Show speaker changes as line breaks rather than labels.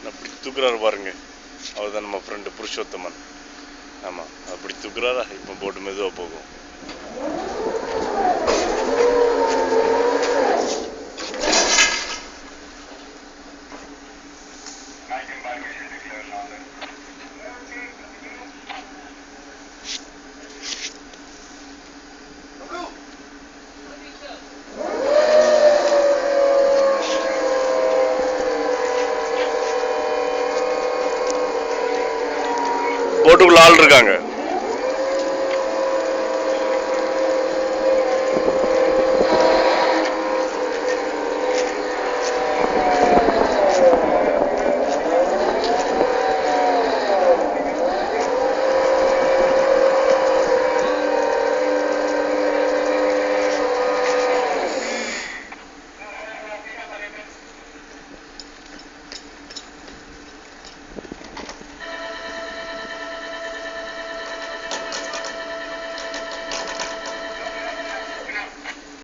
அப்படி தூக்குறாரு பாருங்க, அவர் தான் நம்ம ஃப்ரெண்டு புருஷோத்தமன். ஆமாம், அப்படி தூக்குறாரா. இப்போ போட்டு மெதுவாக போகும். போட்டுக்குள்ள ஆள் இருக்காங்க.